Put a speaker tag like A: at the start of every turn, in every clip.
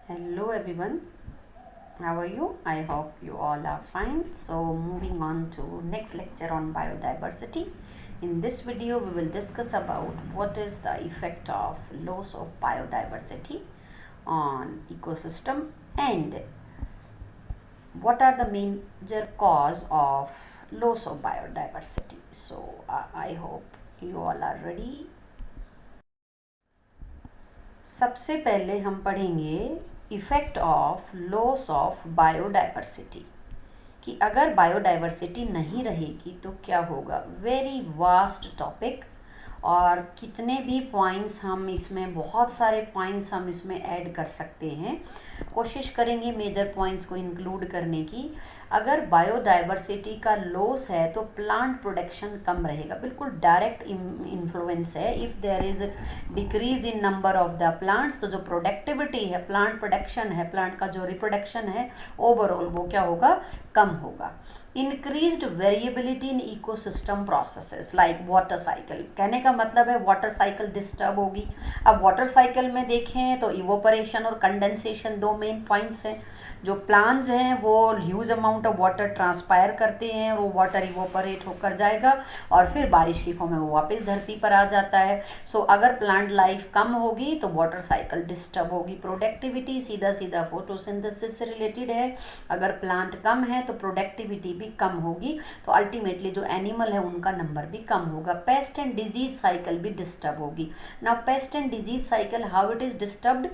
A: Hello everyone, how are you? I hope you all are fine. So moving on to next lecture on biodiversity. In this video we will discuss about what is the effect of loss of biodiversity on ecosystem and what are the major cause of loss of biodiversity. So I hope you all are ready. सबसे पहले हम पढ़ेंगे effect of loss of biodiversity कि अगर biodiversity नहीं रहेगी तो क्या होगा। वेरी वास्ट टॉपिक और कितने भी पॉइंट्स हम इसमें बहुत सारे पॉइंट्स हम इसमें ऐड कर सकते हैं। कोशिश करेंगे मेजर पॉइंट्स को इंक्लूड करने की। अगर बायोडाइवर्सिटी का लॉस है तो प्लांट प्रोडक्शन कम रहेगा, बिल्कुल डायरेक्ट इन्फ्लुएंस है। If there is decrease in number of the plants तो जो प्रोडक्टिविटी है, प्लांट प्रोडक्शन है, प्लांट का जो रिप्रोडक्शन है ओवरऑल वो क्या होगा, कम होगा। Increased variability in ecosystem processes like water cycle, कहने का मतलब है वाटर साइकिल डिस्टर्ब होगी। अब वाटर साइकिल में देखें तो इवोपरेशन और कंडेंसेशन दो मेन पॉइंट्स हैं। जो प्लांट्स हैं वो huge amount of water transpire करते हैं और वो वाटर इवोपरेट होकर जाएगा और फिर बारिश की फॉर्म में वो वापस धरती पर आ जाता है। सो अगर प्लांट लाइफ कम होगी तो वाटर साइकिल डिस्टर्ब होगी। प्रोडक्टिविटी सीधा सीधा फोटोसिंथेसिस से रिलेटेड है। अगर प्लांट कम है तो प्रोडक्टिविटी भी कम होगी, तो अल्टीमेटली जो एनिमल है उनका नंबर भी कम होगा। पेस्ट एंड डिजीज साइकिल भी डिस्टर्ब होगी। Now paste and disease cycle, how it is disturbed?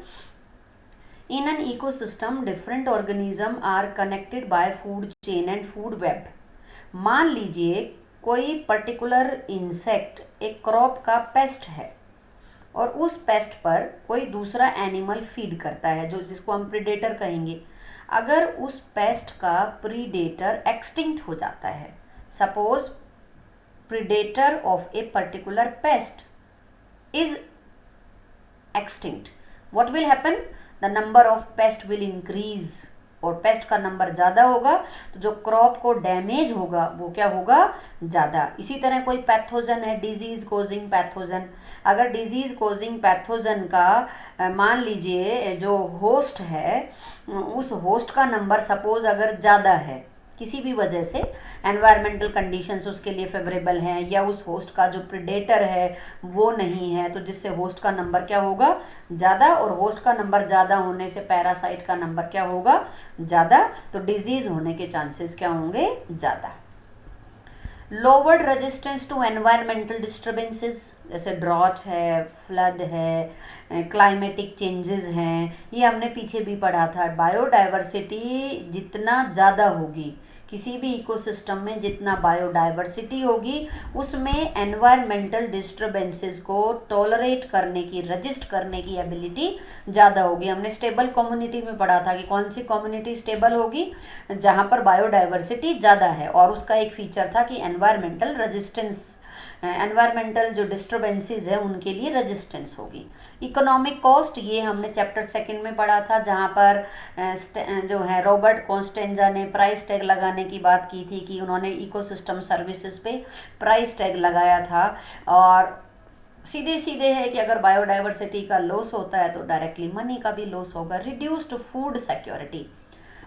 A: In an ecosystem, different organisms are connected by food chain and food web. मान लीजिए कोई पर्टिकुलर इंसेक्ट एक क्रॉप का paste है और उस पेस्ट पर कोई दूसरा एनिमल फीड करता है, जो जिसको हम प्रीडेटर कहेंगे। अगर उस पेस्ट का प्रीडेटर एक्सटिंक्ट हो जाता है, suppose predator of a particular paste is extinct, what will happen? The number of pest will increase, और पेस्ट का नंबर ज़्यादा होगा तो जो क्रॉप को डैमेज होगा वो क्या होगा, ज़्यादा। इसी तरह कोई पैथोजन है, डिजीज़ कोजिंग पैथोजन, अगर डिजीज़ कोजिंग पैथोजन का मान लीजिए जो होस्ट है उस होस्ट का नंबर सपोज अगर ज़्यादा है, किसी भी वजह से एनवायरमेंटल कंडीशंस उसके लिए फेवरेबल हैं या उस होस्ट का जो प्रीडेटर है वो नहीं है, तो जिससे होस्ट का नंबर क्या होगा, ज़्यादा। और होस्ट का नंबर ज़्यादा होने से पैरासाइट का नंबर क्या होगा, ज़्यादा। तो डिजीज़ होने के चांसेस क्या होंगे, ज़्यादा। Lowered resistance to environmental disturbances, जैसे ड्रॉट है, फ्लड है, क्लाइमेटिक चेंजेस हैं, ये हमने पीछे भी पढ़ा था। बायोडाइवर्सिटी जितना ज़्यादा होगी, किसी भी इकोसिस्टम में जितना बायोडाइवर्सिटी होगी उसमें एनवायरमेंटल डिस्टर्बेंसेस को टॉलरेट करने की, रजिस्ट करने की एबिलिटी ज़्यादा होगी। हमने स्टेबल कम्युनिटी में पढ़ा था कि कौन सी कम्युनिटी स्टेबल होगी, जहाँ पर बायोडाइवर्सिटी ज़्यादा है, और उसका एक फीचर था कि एनवायरमेंटल रेजिस्टेंस, एनवायरमेंटल जो डिस्टर्बेंसेस है उनके लिए रेजिस्टेंस होगी। इकोनॉमिक कॉस्ट, ये हमने चैप्टर 2 में पढ़ा था, जहाँ पर जो है रॉबर्ट कॉन्स्टेंजा ने प्राइस टैग लगाने की बात की थी कि उन्होंने इकोसिस्टम सर्विसेज पे प्राइस टैग लगाया था। और सीधे सीधे है कि अगर बायोडाइवर्सिटी का लॉस होता है तो डायरेक्टली मनी का भी लॉस होगा। रिड्यूस्ड फूड सिक्योरिटी,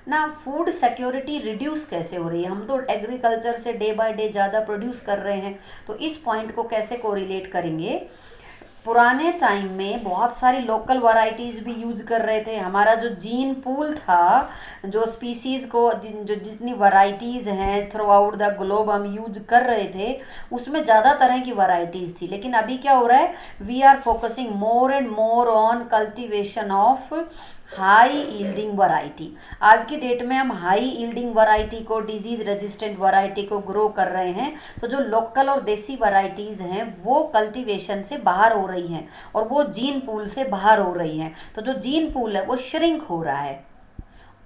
A: ना फूड सिक्योरिटी रिड्यूस कैसे हो रही है, हम तो एग्रीकल्चर से डे बाय डे ज़्यादा प्रोड्यूस कर रहे हैं, तो इस पॉइंट को कैसे कोरिलेट करेंगे। पुराने टाइम में बहुत सारी लोकल वैरायटीज़ भी यूज कर रहे थे। हमारा जो जीन पूल था, जो स्पीसीज़ को जो जितनी वैरायटीज़ हैं थ्रू आउट द ग्लोब हम यूज कर रहे थे, उसमें ज़्यादा तरह की वैरायटीज़ थी। लेकिन अभी क्या हो रहा है, we are focusing more and more on cultivation of high yielding variety. आज की डेट में हम हाई यील्डिंग वैरायटी को, डिजीज रेजिस्टेंट वैरायटी को ग्रो कर रहे हैं। तो जो लोकल और देसी वैरायटीज़ हैं वो कल्टीवेशन से बाहर हो रही हैं और वो जीन पूल से बाहर हो रही हैं, तो जो जीन पूल है वो श्रिंक हो रहा है।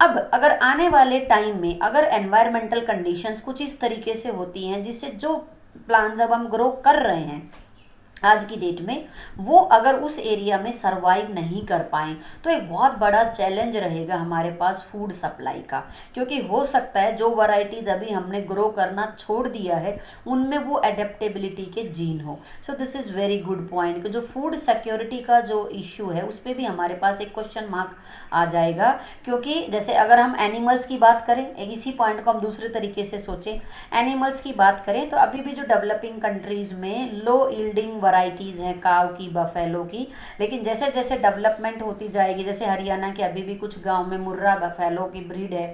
A: अब अगर आने वाले टाइम में अगर एनवायरमेंटल कंडीशंस कुछ इस तरीके से होती हैं जिससे जो प्लांट जब हम ग्रो कर रहे हैं आज की डेट में, वो अगर उस एरिया में सरवाइव नहीं कर पाएँ तो एक बहुत बड़ा चैलेंज रहेगा हमारे पास फूड सप्लाई का, क्योंकि हो सकता है जो वैरायटीज़ अभी हमने ग्रो करना छोड़ दिया है उनमें वो एडेप्टेबिलिटी के जीन हो। So this is very good point कि जो फूड सिक्योरिटी का जो इश्यू है उस पर भी हमारे पास एक क्वेश्चन मार्क आ जाएगा, क्योंकि जैसे अगर हम एनिमल्स की बात करें, इसी पॉइंट को हम दूसरे तरीके से सोचें, एनिमल्स की बात करें तो अभी भी जो डेवलपिंग कंट्रीज़ में लो यील्डिंग वैरायटीज़ हैं काव की, बफेलो की, लेकिन जैसे जैसे डेवलपमेंट होती जाएगी, जैसे हरियाणा के अभी भी कुछ गांव में मुर्रा बफेलो की ब्रीड है।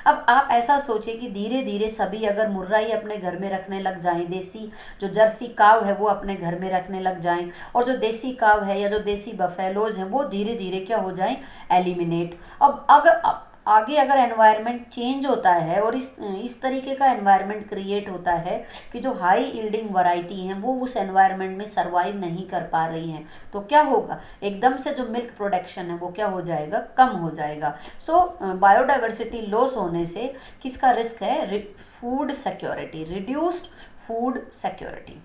A: अब आप ऐसा सोचें कि धीरे धीरे सभी अगर मुर्रा ही अपने घर में रखने लग जाएं, देसी जो जर्सी काव है वो अपने घर में रखने लग जाएं, और जो देसी काव है या जो देसी बफेलोज हैं वो धीरे धीरे क्या हो जाएं, एलिमिनेट। अब अगर आगे अगर एनवायरनमेंट चेंज होता है और इस तरीके का एनवायरनमेंट क्रिएट होता है कि जो हाई यील्डिंग वैरायटी हैं वो उस एनवायरनमेंट में सरवाइव नहीं कर पा रही हैं, तो क्या होगा, एकदम से जो मिल्क प्रोडक्शन है वो क्या हो जाएगा, कम हो जाएगा। सो बायोडाइवर्सिटी लॉस होने से किसका रिस्क है, food security, reduced food security.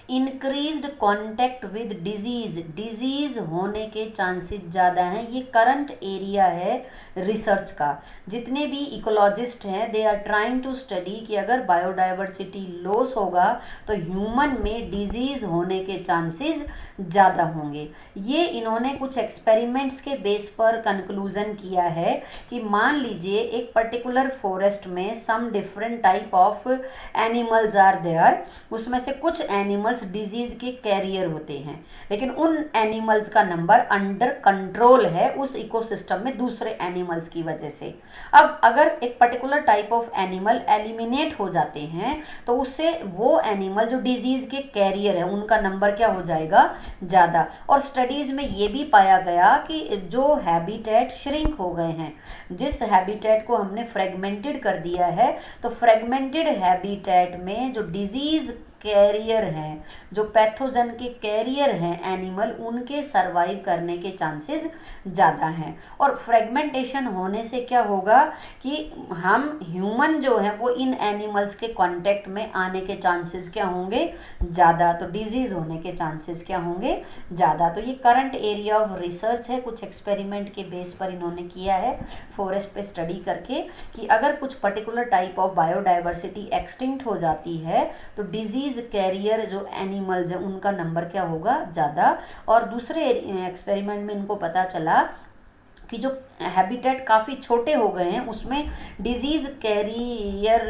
A: Increased contact with disease होने के चांसेस ज़्यादा हैं। ये करंट एरिया है रिसर्च का। जितने भी इकोलॉजिस्ट हैं they are trying to study कि अगर बायोडाइवर्सिटी लॉस होगा तो ह्यूमन में डिजीज़ होने के चांसेस ज़्यादा होंगे। ये इन्होंने कुछ एक्सपेरिमेंट्स के बेस पर कंक्लूजन किया है कि मान लीजिए एक पर्टिकुलर फॉरेस्ट में some different type of animals are there, उसमें से कुछ एनिमल्स डिजीज के कैरियर होते हैं, लेकिन उन एनिमल्स का नंबर अंडर कंट्रोल है उस इकोसिस्टम में दूसरे एनिमल्स की वजह से। अब अगर एक particular type of animal eliminate हो जाते हैं तो उससे वो एनिमल जो डिजीज के कैरियर है उनका नंबर क्या हो जाएगा, ज़्यादा। और स्टडीज़ में ये भी पाया गया कि जो हैबिटेट श्रिंक हो गए हैं, जिस हैबिटेट को हमने फ्रेगमेंटेड कर दिया है, तो फ्रेगमेंटेड हैबिटेट में जो डिजीज़ कैरियर हैं, जो पैथोजन के कैरियर हैं एनिमल, उनके सरवाइव करने के चांसेस ज़्यादा हैं। और फ्रेगमेंटेशन होने से क्या होगा कि हम ह्यूमन जो हैं वो इन एनिमल्स के कांटेक्ट में आने के चांसेस क्या होंगे, ज़्यादा। तो डिजीज़ होने के चांसेस क्या होंगे, ज़्यादा। तो ये करंट एरिया ऑफ रिसर्च है, कुछ एक्सपेरिमेंट के बेस पर इन्होंने किया है फॉरेस्ट पे स्टडी करके कि अगर कुछ particular type of biodiversity extinct हो जाती है तो डिजीज़ कैरियर जो एनिमल्स हैं उनका नंबर क्या होगा, ज़्यादा। और दूसरे एक्सपेरिमेंट में इनको पता चला कि जो हैबिटेट काफ़ी छोटे हो गए हैं उसमें डिजीज़ कैरियर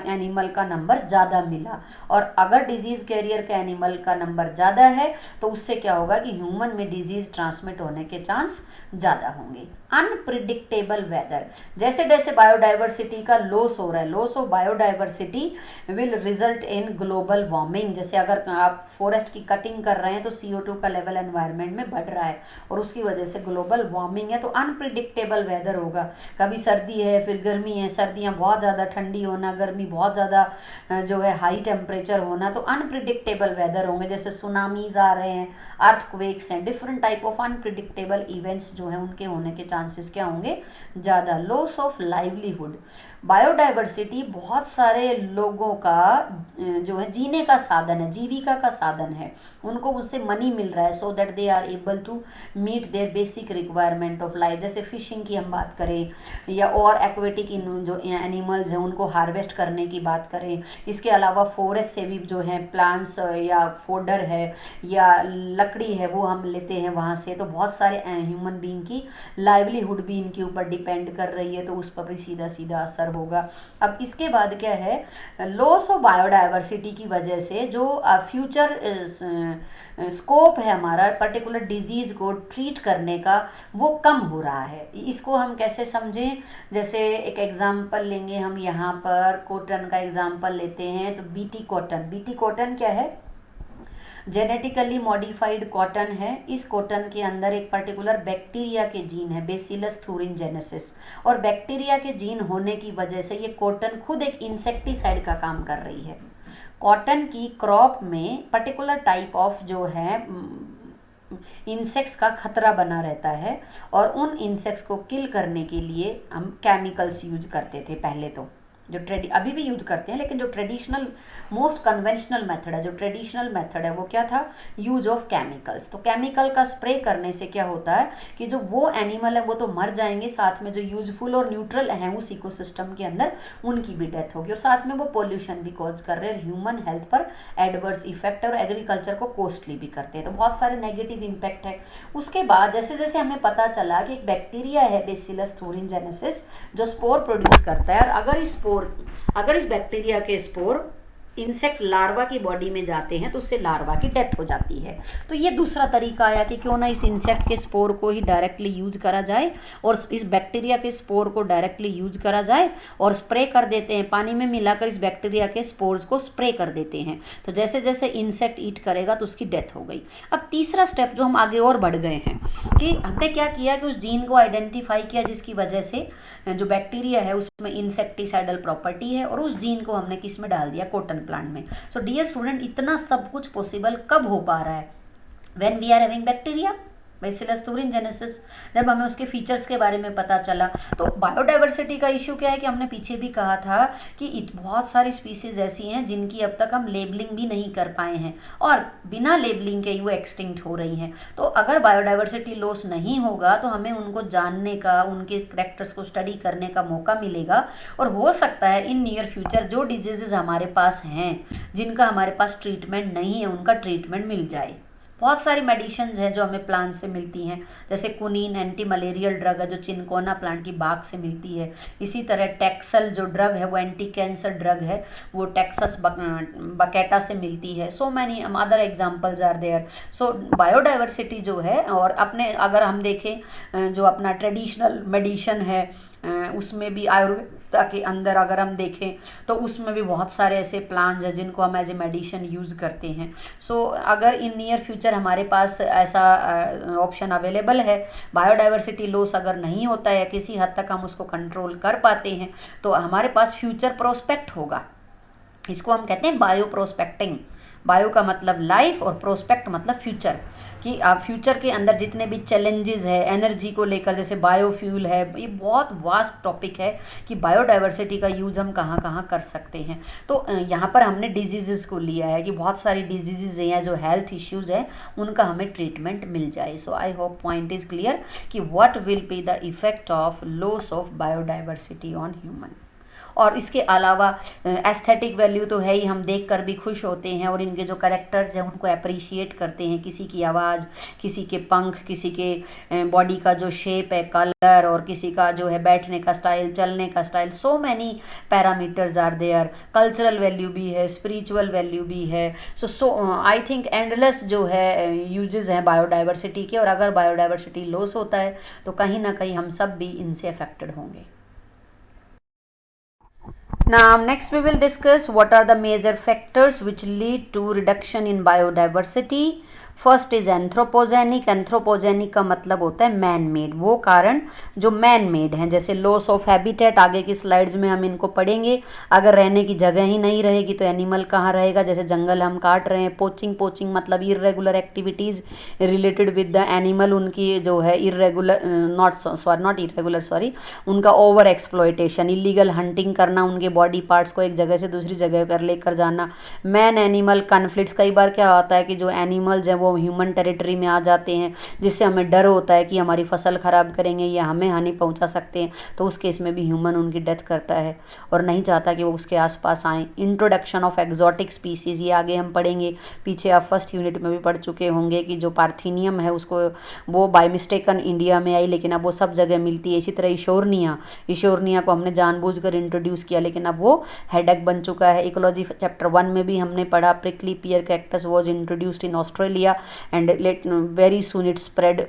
A: एनिमल का नंबर ज़्यादा मिला। और अगर डिजीज़ कैरियर के एनिमल का नंबर ज़्यादा है तो उससे क्या होगा कि ह्यूमन में डिजीज़ ट्रांसमिट होने के चांस ज़्यादा होंगे। अनप्रिडिक्टेबल वेदर, जैसे जैसे बायोडाइवर्सिटी का लॉस हो रहा है, loss of biodiversity will result in global warming. जैसे अगर आप फॉरेस्ट की कटिंग कर रहे हैं तो CO2 का लेवल एनवायरनमेंट में बढ़ रहा है और उसकी वजह से ग्लोबल वार्मिंग है, तो अनप्रिडिक्टेबल वेदर होगा। कभी सर्दी है, फिर गर्मी है, सर्दियाँ बहुत ज़्यादा ठंडी होना, गर्मी बहुत ज़्यादा जो है हाई टेम्परेचर होना, तो अनप्रिडिक्टेबल वेदर होंगे। जैसे सुनामीज आ रहे हैं, अर्थक्वेक्स हैं, different type of unpredictable events जो हैं उनके होने के चांसेस क्या होंगे, ज़्यादा। लॉस ऑफ लाइवलीहुड, बायोडाइवर्सिटी बहुत सारे लोगों का जो है जीने का साधन है, जीविका का साधन है, उनको उससे मनी मिल रहा है so that they are able to meet their basic requirement of life. जैसे फिशिंग की हम बात करें या और एक्वेटिक जो एनिमल्स हैं उनको हार्वेस्ट करने की बात करें, इसके अलावा फॉरेस्ट से भी जो है प्लांट्स या फोडर है या लकड़ी है वो हम लेते हैं वहाँ से, तो बहुत सारे ह्यूमन बीइंग की लाइवलीहुड भी इनके ऊपर डिपेंड कर रही है, तो उस पर भी सीधा सीधा असर होगा। अब इसके बाद क्या है, लॉस ऑफ बायोडाइवर्सिटी की वजह से जो फ्यूचर स्कोप है हमारा पर्टिकुलर डिजीज़ को ट्रीट करने का वो कम हो रहा है। इसको हम कैसे समझें, जैसे एक एग्जांपल लेंगे हम यहाँ पर, कॉटन का एग्जांपल लेते हैं। तो बीटी कॉटन क्या है, जेनेटिकली मॉडिफाइड कॉटन है। इस कॉटन के अंदर एक पर्टिकुलर बैक्टीरिया के जीन है, बेसिलस थूरिनजेनेसिस, और बैक्टीरिया के जीन होने की वजह से ये कॉटन खुद एक इंसेक्टिसाइड का काम कर रही है। कॉटन की क्रॉप में पर्टिकुलर टाइप ऑफ जो है इंसेक्ट्स का खतरा बना रहता है और उन इंसेक्ट्स को किल करने के लिए हम केमिकल्स यूज करते थे पहले तो, जो अभी भी यूज करते हैं, लेकिन जो ट्रेडिशनल मोस्ट कन्वेंशनल मेथड है, जो ट्रेडिशनल मेथड है वो क्या था, यूज ऑफ केमिकल्स। तो केमिकल का स्प्रे करने से क्या होता है कि जो वो एनिमल है वो तो मर जाएंगे, साथ में जो यूजफुल और न्यूट्रल हैं उस इकोसिस्टम के अंदर उनकी भी डेथ होगी, और साथ में वो पोल्यूशन भी कॉज कर रहे हैं, ह्यूमन हेल्थ पर एडवर्स इफेक्ट और एग्रीकल्चर को कॉस्टली भी करते हैं। तो बहुत सारे नेगेटिव इम्पैक्ट है। उसके बाद जैसे जैसे हमें पता चला कि एक बैक्टीरिया है बेसिलस thuringiensis जो स्पोर प्रोड्यूस करता है, और अगर इस बैक्टीरिया के स्पोर इंसेक्ट लार्वा की बॉडी में जाते हैं तो उससे लार्वा की डेथ हो जाती है। तो ये दूसरा तरीका आया कि क्यों ना इस इंसेक्ट के स्पोर को ही डायरेक्टली यूज करा जाए और इस बैक्टीरिया के स्पोर को डायरेक्टली यूज करा जाए और स्प्रे कर देते हैं, पानी में मिलाकर इस बैक्टीरिया के स्पोर्स को स्प्रे कर देते हैं। तो जैसे जैसे इंसेक्ट ईट करेगा तो उसकी डेथ हो गई। अब तीसरा स्टेप जो हम आगे और बढ़ गए हैं कि हमने क्या किया कि उस जीन को आइडेंटिफाई किया जिसकी वजह से जो बैक्टीरिया है उसमें इंसेक्टिसाइडल प्रॉपर्टी है, और उस जीन को हमने किस में डाल दिया, कॉटन प्लांट में। सो डियर स्टूडेंट, इतना सब कुछ पॉसिबल कब हो पा रहा है, when we are having bacteria bacillus thuringiensis। जब हमें उसके फीचर्स के बारे में पता चला, तो बायोडाइवर्सिटी का इशू क्या है कि हमने पीछे भी कहा था कि बहुत सारी स्पीसीज ऐसी हैं जिनकी अब तक हम लेबलिंग भी नहीं कर पाए हैं, और बिना लेबलिंग के वो एक्सटिंक्ट हो रही हैं। तो अगर बायोडाइवर्सिटी लॉस नहीं होगा तो हमें उनको जानने का, उनके कैरेक्टर्स को स्टडी करने का मौका मिलेगा, और हो सकता है इन नियर फ्यूचर जो डिजीजेज हमारे पास हैं जिनका हमारे पास ट्रीटमेंट नहीं है उनका ट्रीटमेंट मिल जाए। बहुत सारी मेडिसिन्स हैं जो हमें प्लांट से मिलती हैं, जैसे कुनीन एंटी मलेरियल ड्रग है जो चिनकोना प्लांट की बाग से मिलती है। इसी तरह टेक्सल जो ड्रग है वो एंटी कैंसर ड्रग है, वो टेक्सस बकेटा से मिलती है। So many other examples are there. So biodiversity जो है, और अपने अगर हम देखें जो अपना ट्रेडिशनल मेडिसिन है उसमें भी आयुर्वेदा के अंदर अगर हम देखें तो उसमें भी बहुत सारे ऐसे प्लांट्स हैं जिनको हम एज ए मेडिसिन यूज़ करते हैं। सो अगर इन नियर फ्यूचर हमारे पास ऐसा ऑप्शन अवेलेबल है, बायोडाइवर्सिटी लॉस अगर नहीं होता है, किसी हद तक हम उसको कंट्रोल कर पाते हैं, तो हमारे पास फ्यूचर प्रोस्पेक्ट होगा। इसको हम कहते हैं बायो प्रोस्पेक्टिंग। बायो का मतलब लाइफ और प्रोस्पेक्ट मतलब फ्यूचर, कि आप फ्यूचर के अंदर जितने भी चैलेंजेस है एनर्जी को लेकर, जैसे बायोफ्यूल है, ये बहुत वास्ट टॉपिक है कि बायोडाइवर्सिटी का यूज़ हम कहाँ कहाँ कर सकते हैं। तो यहाँ पर हमने डिजीज़ को लिया है कि बहुत सारी डिजीज़ हैं जो हेल्थ इश्यूज़ हैं उनका हमें ट्रीटमेंट मिल जाए। So I hope point is clear कि what will be the effect of loss of biodiversity on human. और इसके अलावा एस्थेटिक वैल्यू तो है ही, हम देखकर भी खुश होते हैं और इनके जो कैरेक्टर्स हैं उनको अप्रिशिएट करते हैं, किसी की आवाज़, किसी के पंख, किसी के बॉडी का जो शेप है, कलर, और किसी का जो है बैठने का स्टाइल, चलने का style. So many parameters are there. Cultural value भी है, स्पिरिचुअल वैल्यू भी है। सो आई थिंक एंडलेस जो है यूजेस हैं बायोडाइवर्सिटी के, और अगर बायोडाइवर्सिटी लॉस होता है तो कहीं ना कहीं हम सब भी इनसे अफेक्टेड होंगे। Now next we will discuss what are the major factors which lead to reduction in biodiversity. First is anthropogenic. Anthropogenic का मतलब होता है मैन मेड, वो कारण जो मैन मेड हैं, जैसे लॉस ऑफ हैबिटेट, आगे की स्लाइड्स में हम इनको पढ़ेंगे। अगर रहने की जगह ही नहीं रहेगी तो एनिमल कहाँ रहेगा, जैसे जंगल हम काट रहे हैं। पोचिंग, पोचिंग मतलब irregular activities related with the animal, उनकी जो है इरेगुलर नॉट इरेगुलर सॉरी उनका ओवर एक्सप्लॉयटेशन, इलीगल हंटिंग करना, उनके बॉडी पार्ट्स को एक जगह से दूसरी जगह पर लेकर जाना। मैन एनिमल कन्फ्लिक्ट्स, कई बार क्या होता है कि जो एनिमल्स हैं वो ह्यूमन टेरिटरी में आ जाते हैं, जिससे हमें डर होता है कि हमारी फसल ख़राब करेंगे या हमें हानि पहुंचा सकते हैं, तो उस केस में भी ह्यूमन उनकी डेथ करता है और नहीं चाहता कि वो उसके आसपास आएँ। इंट्रोडक्शन ऑफ एक्जॉटिक स्पीसीज़, ये आगे हम पढ़ेंगे, पीछे आप फर्स्ट यूनिट में भी पढ़ चुके होंगे कि जो पार्थीनियम है उसको वो बाय मिस्टेकन इंडिया में आई, लेकिन अब वो सब जगह मिलती है। इसी तरह इशोरनिया को हमने जानबूझकर इंट्रोड्यूस किया, लेकिन अब वो हेडेक बन चुका है। इकोलॉजी चैप्टर 1 में भी हमने पढ़ा, prickly peer cactus was introduced in Australia and very soon it spread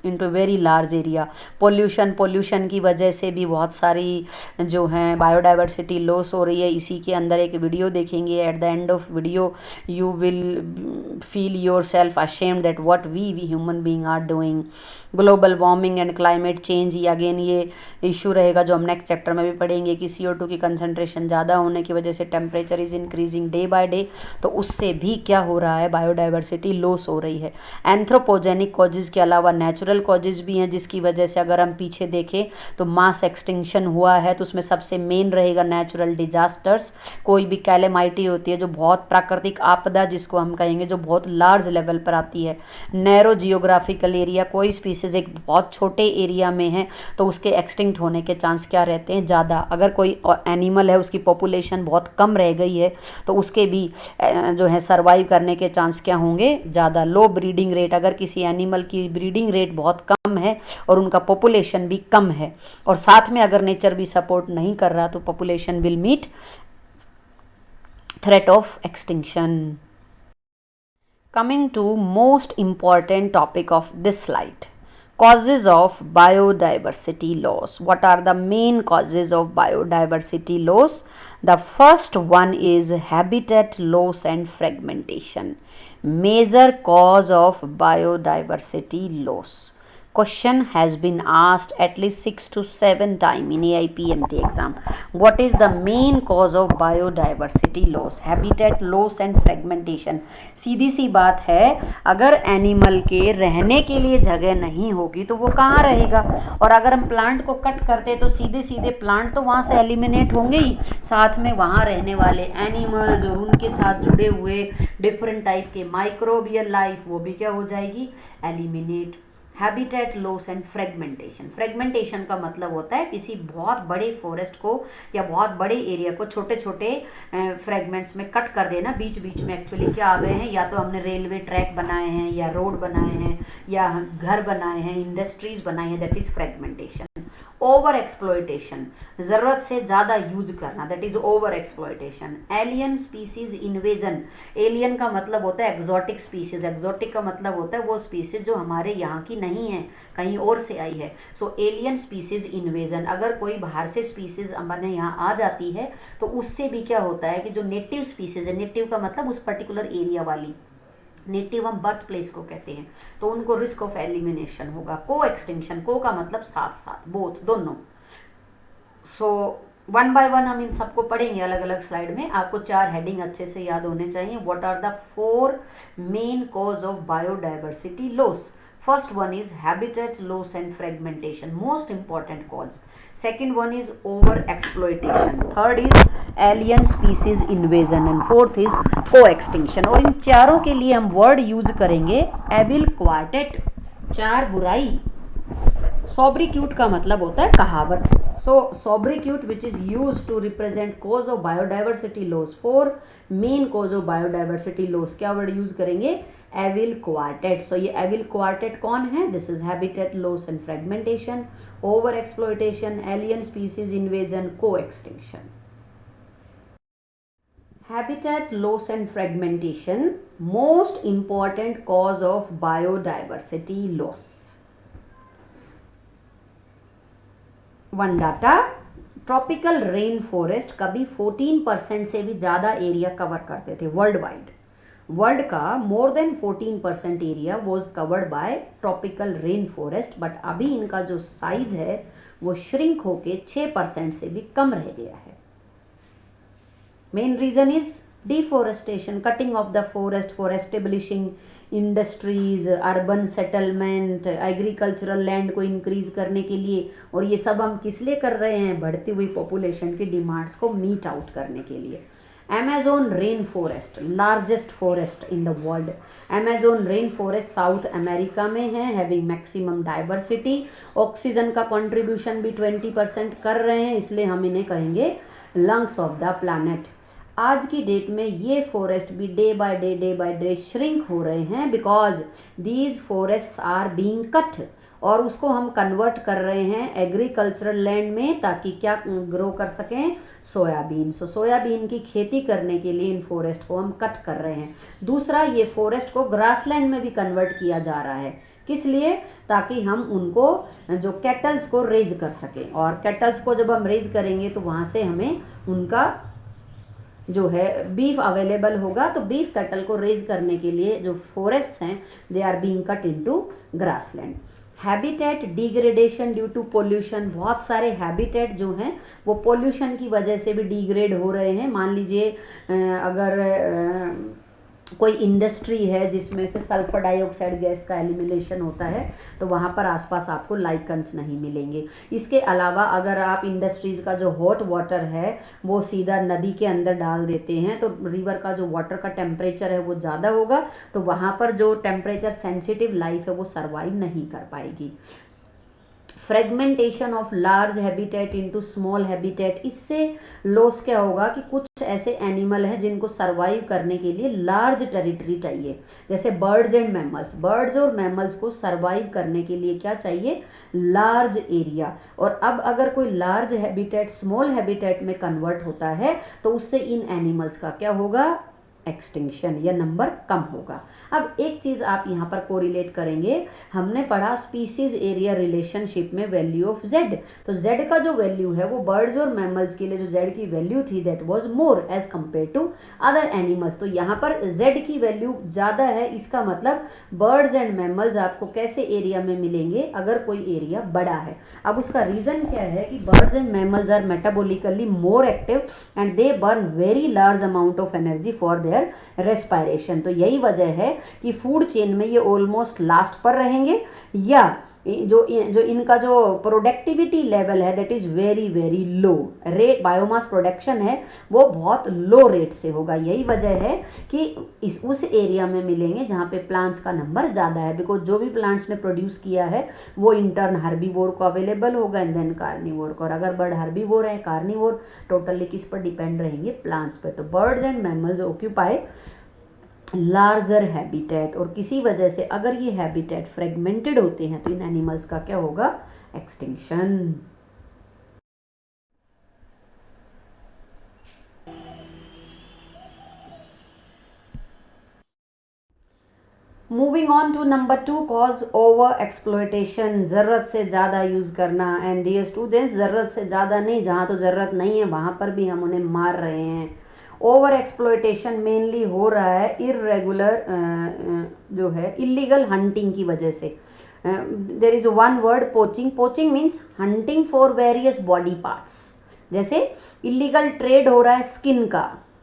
A: into very large area. Pollution की वजह से भी बहुत सारी जो हैं बायोडाइवर्सिटी लॉस हो रही है। इसी के अंदर एक वीडियो देखेंगे, at the end of video you will feel yourself ashamed that what we human being are doing. Global warming and climate change, ये अगेन ये इशू रहेगा जो हम नेक्स्ट चैप्टर में भी पढ़ेंगे कि CO2 की कंसनट्रेशन ज़्यादा होने की वजह से temperature is increasing day by day, तो उससे भी क्या हो रहा है, बायोडाइवर्सिटी लॉस लॉस हो रही है। एंथ्रोपोजेनिक कॉजेज़ के अलावा नेचुरल कॉजेज़ भी हैं, जिसकी वजह से अगर हम पीछे देखें तो मास एक्सटिंक्शन हुआ है, तो उसमें सबसे मेन रहेगा नेचुरल डिजास्टर्स। कोई भी कैलेमाइटी होती है जो बहुत प्राकृतिक आपदा जिसको हम कहेंगे, जो बहुत लार्ज लेवल पर आती है। नैरो जियोग्राफिकल एरिया, कोई स्पीसीज एक बहुत छोटे एरिया में है तो उसके एक्सटिंक्ट होने के चांस क्या रहते हैं, ज़्यादा। अगर कोई एनिमल है उसकी पॉपुलेशन बहुत कम रह गई है तो उसके भी जो है सर्वाइव करने के चांस क्या होंगे, ज़्यादा। लो ब्रीडिंग रेट, अगर किसी एनिमल की ब्रीडिंग रेट बहुत कम है और उनका पॉपुलेशन भी कम है और साथ में अगर नेचर भी सपोर्ट नहीं कर रहा तो population will meet threat of extinction. Coming to most important topic of this slide, causes of biodiversity loss. What are the main causes of biodiversity loss? The first one is habitat loss and fragmentation. Major cause of biodiversity loss. Question has been asked at least 6 to 7 times in AIPMT exam. What is the main cause of biodiversity loss? Habitat loss and fragmentation. सीधी सी बात है, अगर animal के रहने के लिए जगह नहीं होगी तो वो कहाँ रहेगा, और अगर हम प्लांट को कट करते तो सीधे सीधे प्लांट तो वहाँ से एलिमिनेट होंगे ही, साथ में वहाँ रहने वाले एनिमल जो उनके साथ जुड़े हुए डिफरेंट टाइप के माइक्रोबियल लाइफ वो भी क्या हो जाएगी, eliminate. Habitat loss and fragmentation. Fragmentation का मतलब होता है किसी बहुत बड़े फॉरेस्ट को या बहुत बड़े एरिया को छोटे छोटे फ्रेगमेंट्स में कट कर देना। बीच बीच में एक्चुअली क्या आ गए हैं, या तो हमने रेलवे ट्रैक बनाए हैं या रोड बनाए हैं या घर बनाए हैं, इंडस्ट्रीज बनाई हैं, that is fragmentation. Over exploitation, ज़रूरत से ज़्यादा यूज करना, that is over exploitation. Alien species invasion, alien का मतलब होता है एग्जॉटिक स्पीसीज, एग्जॉटिक का मतलब होता है वो स्पीसीज जो हमारे यहाँ की नहीं है, कहीं और से आई है। सो एलियन स्पीसीज इन्वेजन, अगर कोई बाहर से स्पीसीज हमारे यहाँ आ जाती है तो उससे भी क्या होता है कि जो नेटिव स्पीसीज है, नेटिव का मतलब उस पर्टिकुलर एरिया वाली, नेटिव हम बर्थ प्लेस को कहते हैं, तो उनको रिस्क ऑफ एलिमिनेशन होगा। को एक्सटिंक्शन, को का मतलब साथ साथ, बोथ, दोनों। सो वन बाय वन हम इन सबको पढ़ेंगे अलग अलग स्लाइड में। आपको 4 हेडिंग अच्छे से याद होने चाहिए। What are the 4 main cause of biodiversity loss? First one is habitat loss and fragmentation, most important cause. Second one is over exploitation. Third is alien species invasion and fourth is co-extinction. और इन चारों के लिए हम word use करेंगे evil quartet, 4 बुराई। Sobriquet का मतलब होता है कहावत। So sobriquet which is use to represent cause of biodiversity loss. 4 main cause of biodiversity loss, क्या वर्ड यूज करेंगे? Evil quartet. सो ये एविल क्वार्टेट कौन है? This is habitat loss and fragmentation, over exploitation, alien species invasion, coextinction. Habitat loss and fragmentation, most important cause of biodiversity loss. One data, tropical rain forest कभी 14% से भी ज़्यादा area cover करते थे world wide. World का more than 14% area was covered by tropical rain forest, but अभी इनका जो साइज है वो श्रिंक होके 6% से भी कम रह गया है। Main reason is deforestation, cutting of the forest for establishing industries, urban settlement, agricultural land को इंक्रीज करने के लिए। और ये सब हम किस लिए कर रहे हैं? बढ़ती हुई पॉपुलेशन की डिमांड्स को मीट आउट करने के लिए। Amazon rain forest, largest forest in the world. Amazon rain forest south America में है, हैविंग मैक्सिमम डाइवर्सिटी। ऑक्सीजन का कंट्रीब्यूशन भी 20% कर रहे हैं, इसलिए हम इन्हें कहेंगे लंग्स ऑफ द प्लैनेट। आज की डेट में ये फॉरेस्ट भी डे बाय डे श्रिंक हो रहे हैं, because these forests are being cut, और उसको हम कन्वर्ट कर रहे हैं एग्रीकल्चरल लैंड में, ताकि क्या ग्रो कर सकें? सोयाबीन। सो सोयाबीन की खेती करने के लिए इन फॉरेस्ट को हम कट कर रहे हैं। दूसरा, ये फॉरेस्ट को ग्रासलैंड में भी कन्वर्ट किया जा रहा है। किस लिए? ताकि हम उनको जो कैटल्स को रेज कर सकें, और कैटल्स को जब हम रेज करेंगे तो वहाँ से हमें उनका जो है बीफ अवेलेबल होगा। तो बीफ कैटल को रेज करने के लिए जो फॉरेस्ट हैं they are being cut into grassland. Habitat degradation due to pollution, बहुत सारे हैबिटेट जो हैं वो पोल्यूशन की वजह से भी डिग्रेड हो रहे हैं। मान लीजिए अगर कोई इंडस्ट्री है जिसमें से सल्फर डाइऑक्साइड गैस का एलिमिनेशन होता है, तो वहाँ पर आसपास आपको लाइकन्स नहीं मिलेंगे। इसके अलावा अगर आप इंडस्ट्रीज़ का जो हॉट वाटर है वो सीधा नदी के अंदर डाल देते हैं, तो रिवर का जो वाटर का टेम्परेचर है वो ज़्यादा होगा, तो वहाँ पर जो टेम्परेचर सेंसिटिव लाइफ है वो सर्वाइव नहीं कर पाएगी। Fragmentation of large habitat into small habitat, इससे लॉस क्या होगा कि कुछ ऐसे एनिमल हैं जिनको सरवाइव करने के लिए लार्ज टेरिटरी चाहिए, जैसे बर्ड्स एंड मैमल्स। बर्ड्स और मैमल्स को सरवाइव करने के लिए क्या चाहिए? Large area. और अब अगर कोई लार्ज हैबिटेट स्मॉल हैबिटेट में कन्वर्ट होता है तो उससे इन एनिमल्स का क्या होगा? एक्सटिंक्शन, या नंबर कम होगा। अब एक चीज़ आप यहाँ पर कोरिलेट करेंगे, हमने पढ़ा स्पीसीज एरिया रिलेशनशिप में वैल्यू ऑफ जेड। तो जेड का जो वैल्यू है वो बर्ड्स और मैमल्स के लिए जो जेड की वैल्यू थी that was more as compare to other animals. तो यहाँ पर जेड की वैल्यू ज़्यादा है, इसका मतलब बर्ड्स एंड मैमल्स आपको कैसे एरिया में मिलेंगे? अगर कोई एरिया बड़ा है। अब उसका रीज़न क्या है कि birds and mammals are metabolically more active and they burn very large amount of energy for their respiration. तो यही वजह है कि फूड चेन में ये ऑलमोस्ट लास्ट पर रहेंगे, या जो इनका जो प्रोडक्टिविटी लेवल है that is very very low. Rate biomass production है वो बहुत लो रेट से होगा। यही वजह है कि उस एरिया में मिलेंगे जहाँ पे प्लांट्स का नंबर ज़्यादा है, बिकॉज जो भी प्लांट्स ने प्रोड्यूस किया है वो इंटर्न हर्बीवोर को अवेलेबल होगा एंड देन कार्निवोर को। और अगर बर्ड हर्बीवोर है, कार्निवोर, टोटली किस पर डिपेंड रहेंगे? प्लांट्स पर। तो birds and mammals occupy larger habitat, और किसी वजह से अगर ये हैबिटेट फ्रेगमेंटेड होते हैं तो इन एनिमल्स का क्या होगा? Extinction. Moving on to number 2, cause over exploitation, ज़रूरत से ज़्यादा यूज़ करना। एंड डियर स्टूडेंट्स, ज़रूरत से ज़्यादा नहीं, जहाँ तो ज़रूरत नहीं है वहाँ पर भी हम उन्हें मार रहे हैं। ओवर एक्सप्लॉयटेशन मेनली हो रहा है इरेगुलर जो है इलीगल हंटिंग की वजह से। There is one word poaching. Poaching means hunting for various body parts. जैसे इलीगल ट्रेड हो रहा है स्किन का,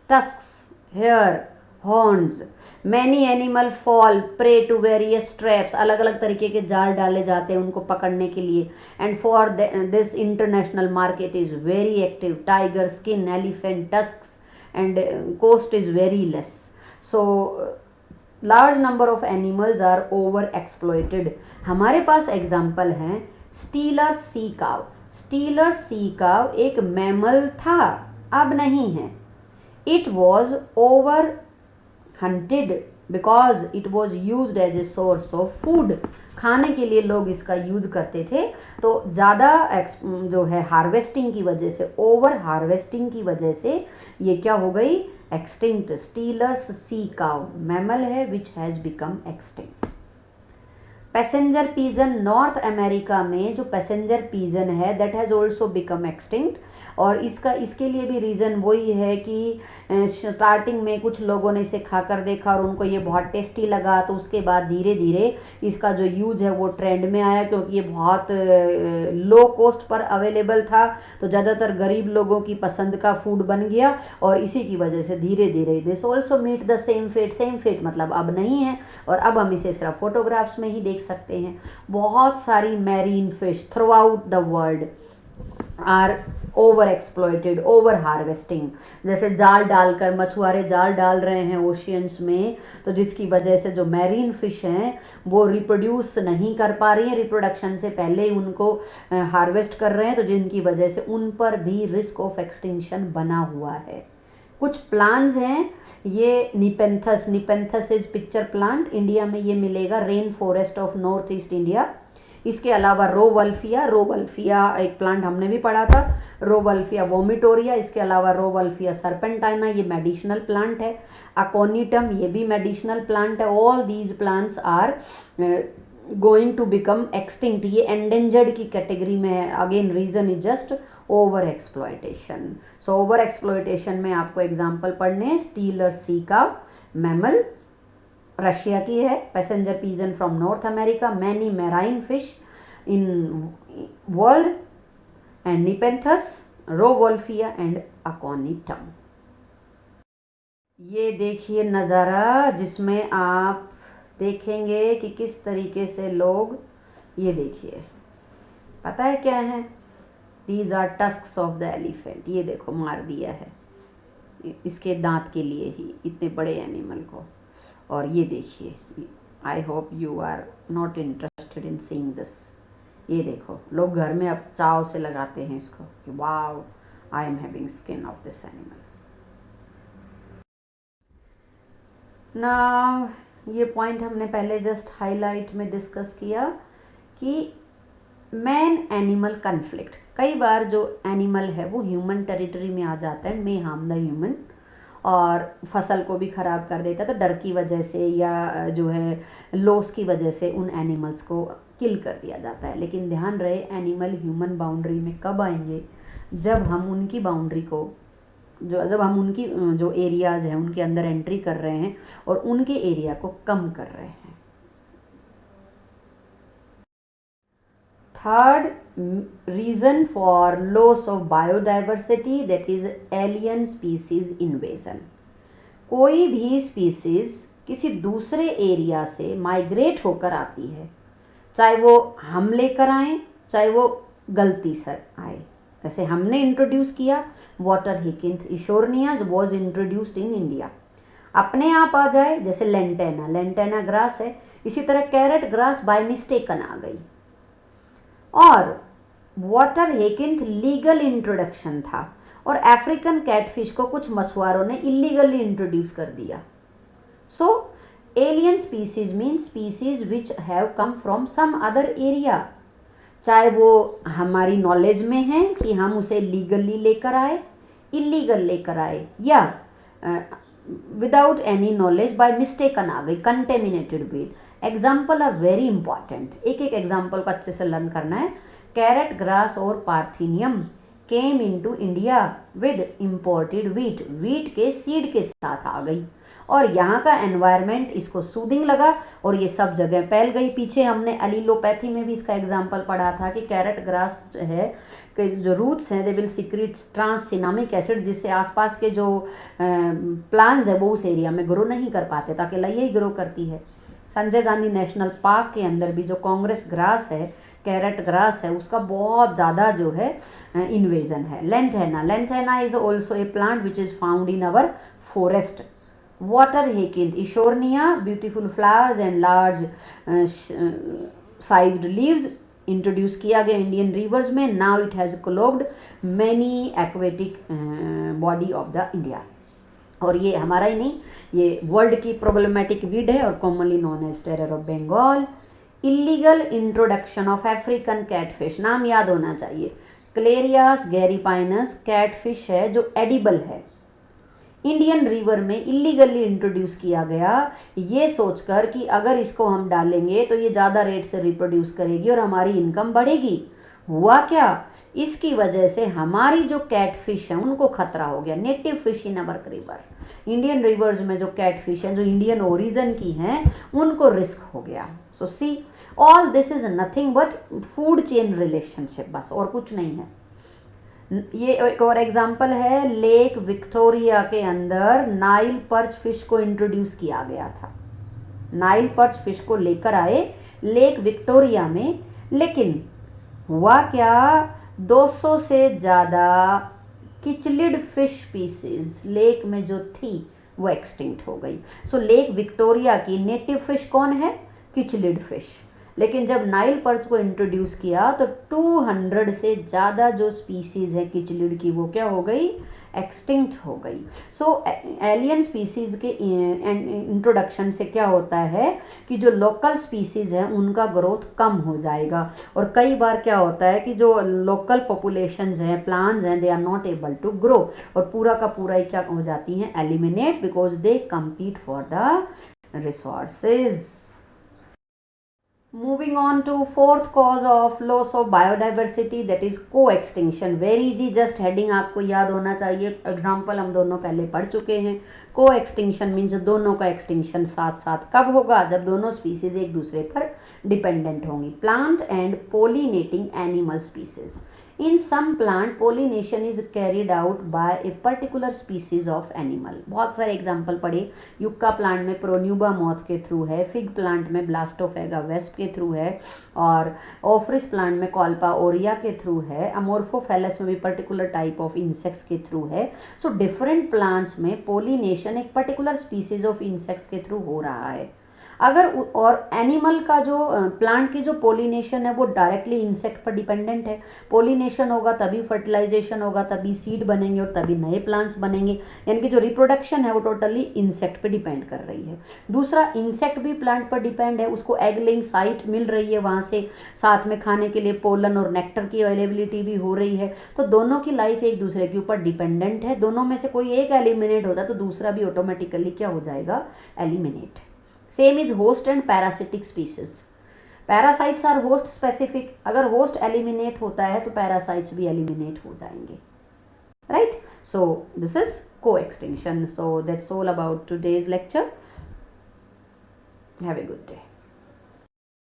A: tusks, hair, horns. Many animal fall prey to various traps, अलग अलग तरीके के जाल डाले जाते हैं उनको पकड़ने के लिए। And for this international market is very active. Tiger skin, elephant tusks and cost is very less. So large number of animals are over exploited. हमारे पास एग्जाम्पल हैं स्टीलर सी काव। स्टीलर सी काव एक मैमल था, अब नहीं है। It was over hunted because it was use as a source of food. खाने के लिए लोग इसका यूज करते थे, तो ज़्यादा जो है हार्वेस्टिंग की वजह से, ओवर हार्वेस्टिंग की वजह से ये क्या हो गई? Extinct. Steller's sea cow mammal है which has become extinct. Passenger pigeon, North America में जो पैसेंजर पीजन है that has also become extinct. और इसके लिए भी रीज़न वही है कि स्टार्टिंग में कुछ लोगों ने इसे खाकर देखा और उनको ये बहुत टेस्टी लगा, तो उसके बाद धीरे धीरे इसका जो यूज है वो ट्रेंड में आया, क्योंकि ये बहुत लो कॉस्ट पर अवेलेबल था, तो ज़्यादातर गरीब लोगों की पसंद का फूड बन गया। और इसी की वजह से धीरे धीरे this also meet the same fate. Same fate मतलब अब नहीं है, और अब हम इसे सिर्फ फोटोग्राफ्स में ही देख सकते हैं। बहुत सारी marine fish throughout the world are over exploited, over harvesting. जैसे जाल डालकर मछुआरे जाल डाल रहे हैं ओशियंस में, तो जिसकी वजह से जो मैरीन फिश हैं वो रिप्रोड्यूस नहीं कर पा रही हैं, रिप्रोडक्शन से पहले ही उनको हार्वेस्ट कर रहे हैं, तो जिनकी वजह से उन पर भी रिस्क ऑफ एक्सटिंक्शन बना हुआ है। कुछ प्लांट्स हैं, ये निपेंथस, निपेंथस इज पिक्चर प्लांट, इंडिया में ये मिलेगा rain forest of north east India. इसके अलावा रोवल्फिया, रोवल्फिया एक प्लांट हमने भी पढ़ा था, रोवल्फिया वोमिटोरिया। इसके अलावा रोवल्फिया सर्पेंटाइना, ये मेडिसिनल प्लांट है। अकोनिटम, ये भी मेडिसिनल प्लांट है। All these plants are going to become extinct, ये एंडेंजर्ड की कैटेगरी में है। Again reason is just over exploitation. So over exploitation में आपको एग्जाम्पल पढ़ने हैं स्टीलर सी काव मैमल रशिया की है, passenger pigeon from North America, many marine fish in world and Nepenthes, Rauvolfia and Aconitum. ये देखिए नज़ारा जिसमें आप देखेंगे कि किस तरीके से लोग, ये देखिए पता है क्या है, these are tusks of the elephant. ये देखो मार दिया है इसके दांत के लिए ही इतने बड़े एनिमल को। और ये देखिए, I hope you are not interested in seeing this. ये देखो लोग घर में अब चाव से लगाते हैं इसको कि wow I am having skin of this animal. ना ये पॉइंट हमने पहले जस्ट हाईलाइट में डिस्कस किया कि मैन एनिमल कन्फ्लिक्ट, कई बार जो एनिमल है वो ह्यूमन टेरिटरी में आ जाता है, मे हार्म द ह्यूमन, और फसल को भी ख़राब कर देता है। तो डर की वजह से या जो है लॉस की वजह से उन एनिमल्स को किल कर दिया जाता है। लेकिन ध्यान रहे एनिमल ह्यूमन बाउंड्री में कब आएंगे, जब हम उनकी बाउंड्री को जब हम उनकी जो एरियाज़ हैं उनके अंदर एंट्री कर रहे हैं और उनके एरिया को कम कर रहे हैं। Third reason for loss of biodiversity that is alien species invasion. कोई भी स्पीसीज किसी दूसरे एरिया से माइग्रेट होकर आती है, चाहे वो हम लेकर आए चाहे वो गलती से आए। जैसे हमने इंट्रोड्यूस किया water hyacinth Eichhornia was introduced in India, अपने आप आ जाए जैसे लेंटेना ग्रास है, इसी तरह कैरेट ग्रास बाय मिस्टेकन आ गई। और वाटर हेकिंथ लीगल इंट्रोडक्शन था और अफ्रीकन कैटफिश को कुछ मछुआरों ने इलीगली इंट्रोड्यूस कर दिया। So alien species mean species which have come from some other area, चाहे वो हमारी नॉलेज में है कि हम उसे लीगली लेकर आए, इलीगल लेकर आए, या without any knowledge by mistaken आ गई, contaminated weed. Example are very important, एक एक एग्जाम्पल को अच्छे से लर्न करना है। कैरेट ग्रास और पार्थिनियम came into India with imported wheat के सीड के साथ आ गई और यहाँ का एनवायरनमेंट इसको सूदिंग लगा और ये सब जगह फैल गई। पीछे हमने एलिलोपैथी में भी इसका एग्जाम्पल पढ़ा था कि कैरेट ग्रास है कि जो रूट्स हैं दे विल सीक्रेट ट्रांससिनामिक एसिड, जिससे आसपास के जो प्लांट्स है वो उस एरिया में ग्रो नहीं कर पाते, ताकि अकेला ही ग्रो करती है। संजय गांधी नेशनल पार्क के अंदर भी जो कांग्रेस ग्रास है, कैरेट ग्रास है, उसका बहुत ज़्यादा जो है इन्वेजन है। Lantana is also a plant which is found in our forest. Water hyacinth Eichhornia beautiful flowers and large sized leaves introduce किया गया इंडियन रिवर्स में। Now it has clogged many aquatic body of the India. और ये हमारा ही नहीं, ये world की problematic weed है और commonly known as terror of Bengal. Illegal introduction of African catfish, नाम याद होना चाहिए, क्लेरियास गैरीपाइनस कैटफिश है जो एडिबल है, इंडियन रिवर में इलीगली इंट्रोड्यूस किया गया, ये सोचकर कि अगर इसको हम डालेंगे तो ये ज़्यादा रेट से रिप्रोड्यूस करेगी और हमारी इनकम बढ़ेगी। हुआ क्या, इसकी वजह से हमारी जो कैटफिश है उनको खतरा हो गया। Native fish in our river, Indian rivers में जो कैटफिश हैं जो इंडियन ओरिजिन की हैं उनको रिस्क हो गया। So see all this is nothing but food chain relationship, बस और कुछ नहीं है। ये एक और एग्जाम्पल है, लेक विक्टोरिया के अंदर नाइल पर्च फिश को इंट्रोड्यूस किया गया था। नाइल पर्च फिश को लेकर आए लेक विक्टोरिया में, लेकिन हुआ क्या, 200 से ज़्यादा किचलिड फिश स्पीसीज लेक में जो थी वो एक्सटिंक्ट हो गई। सो लेक विक्टोरिया की नेटिव फिश कौन है, किचलिड फिश। लेकिन जब नाइल पर्च को इंट्रोड्यूस किया तो 200 से ज़्यादा जो स्पीसीज़ है किचलिड की वो क्या हो गई, एक्सटिंक्ट हो गई। सो एलियन स्पीसीज़ के इंट्रोडक्शन से क्या होता है कि जो लोकल स्पीसीज़ हैं उनका ग्रोथ कम हो जाएगा। और कई बार क्या होता है कि जो लोकल पॉपुलेशंस हैं, प्लांट्स हैं, they are not able to grow और पूरा का पूरा ही क्या हो जाती हैं, eliminate, because they compete for the resources. Moving on to fourth cause of loss of biodiversity, that is co-extinction. Very easy, just heading आपको याद होना चाहिए। एग्जाम्पल हम दोनों पहले पढ़ चुके हैं। Co-extinction मीन्स दोनों का एक्सटिंक्शन साथ साथ कब होगा, जब दोनों स्पीसीज एक दूसरे पर डिपेंडेंट होंगी। Plant and pollinating animal species, in some plant pollination is carried out by a particular species of animal. बहुत सारे एग्जाम्पल पढ़े, युक्का प्लांट में प्रोन्यूबा मॉथ के थ्रू है, फिग प्लांट में ब्लास्टोफेगा वेस्प के थ्रू है, और ऑफ्रिस प्लांट में कॉल्पा ओरिया के थ्रू है, अमोर्फोफेलस में भी पर्टिकुलर टाइप ऑफ इंसेक्ट्स के थ्रू है। सो डिफरेंट प्लांट्स में पोलिनेशन एक पर्टिकुलर स्पीसीज ऑफ इंसेक्ट्स के थ्रू हो रहा है। अगर और एनिमल का जो प्लांट की जो पोलिनेशन है वो डायरेक्टली इंसेक्ट पर डिपेंडेंट है। पोलिनेशन होगा तभी फर्टिलाइजेशन होगा, तभी सीड बनेंगे और तभी नए प्लांट्स बनेंगे, यानी कि जो रिप्रोडक्शन है वो टोटली इंसेक्ट पे डिपेंड कर रही है। दूसरा, इंसेक्ट भी प्लांट पर डिपेंड है, उसको एग लेइंग साइट मिल रही है, वहाँ से साथ में खाने के लिए पोलन और नेक्टर की अवेलेबिलिटी भी हो रही है। तो दोनों की लाइफ एक दूसरे के ऊपर डिपेंडेंट है। दोनों में से कोई एक एलिमिनेट होता है तो दूसरा भी ऑटोमेटिकली क्या हो जाएगा, eliminate. Same is host and parasitic species. Parasites are host specific, अगर होस्ट एलिमिनेट होता है तो पैरासाइट्स भी एलिमिनेट हो जाएंगे, right. So this is co extinction. So that's all about today's lecture. Have a good day.